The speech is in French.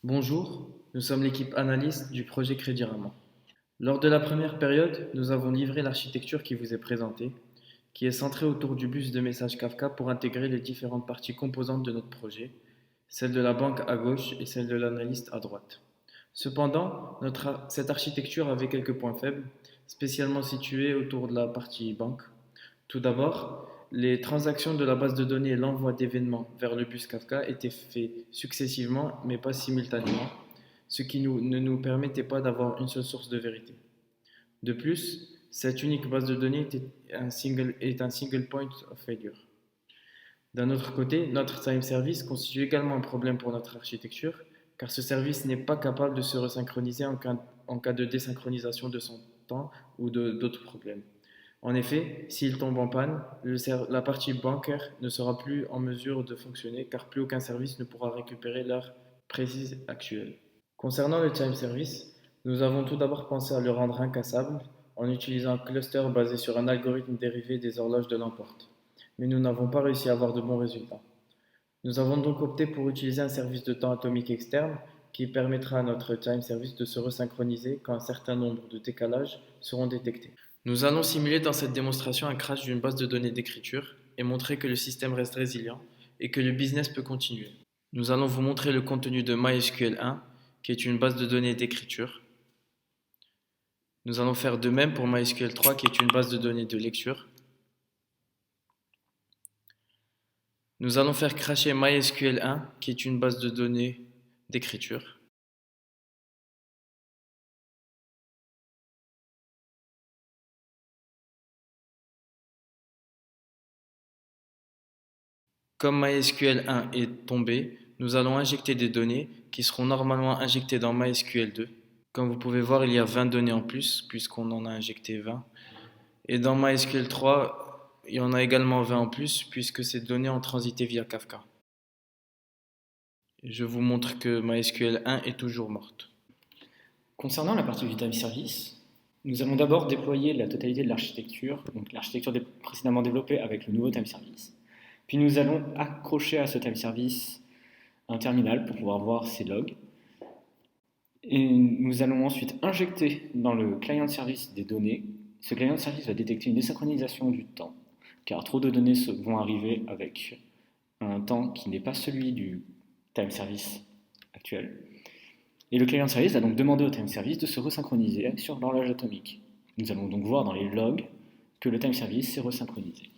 Bonjour, nous sommes l'équipe analyste du projet Crédit Rama. Lors de la première période, nous avons livré l'architecture qui vous est présentée, qui est centrée autour du bus de message Kafka pour intégrer les différentes parties composantes de notre projet, celle de la banque à gauche et celle de l'analyste à droite. Cependant, cette architecture avait quelques points faibles, spécialement situés autour de la partie banque. Tout d'abord, les transactions de la base de données et l'envoi d'événements vers le bus Kafka étaient faits successivement, mais pas simultanément, ce qui ne nous permettait pas d'avoir une seule source de vérité. De plus, cette unique base de données est un single point of failure. D'un autre côté, notre time service constitue également un problème pour notre architecture, car ce service n'est pas capable de se resynchroniser en cas de désynchronisation de son temps ou d'autres problèmes. En effet, s'il tombe en panne, la partie bancaire ne sera plus en mesure de fonctionner car plus aucun service ne pourra récupérer l'heure précise actuelle. Concernant le time service, nous avons tout d'abord pensé à le rendre incassable en utilisant un cluster basé sur un algorithme dérivé des horloges de l'emporte. Mais nous n'avons pas réussi à avoir de bons résultats. Nous avons donc opté pour utiliser un service de temps atomique externe qui permettra à notre time service de se resynchroniser quand un certain nombre de décalages seront détectés. Nous allons simuler dans cette démonstration un crash d'une base de données d'écriture et montrer que le système reste résilient et que le business peut continuer. Nous allons vous montrer le contenu de MySQL 1, qui est une base de données d'écriture. Nous allons faire de même pour MySQL 3, qui est une base de données de lecture. Nous allons faire crasher MySQL 1, qui est une base de données d'écriture. Comme MySQL 1 est tombé, nous allons injecter des données qui seront normalement injectées dans MySQL 2. Comme vous pouvez voir, il y a 20 données en plus, puisqu'on en a injecté 20. Et dans MySQL 3, il y en a également 20 en plus, puisque ces données ont transité via Kafka. Je vous montre que MySQL 1 est toujours morte. Concernant la partie du time service, nous allons d'abord déployer la totalité de l'architecture, donc l'architecture précédemment développée avec le nouveau time service. Puis nous allons accrocher à ce time service un terminal pour pouvoir voir ses logs. Et nous allons ensuite injecter dans le client service des données. Ce client service va détecter une désynchronisation du temps, car trop de données vont arriver avec un temps qui n'est pas celui du time service actuel. Et le client service va donc demander au time service de se resynchroniser sur l'horloge atomique. Nous allons donc voir dans les logs que le time service s'est resynchronisé.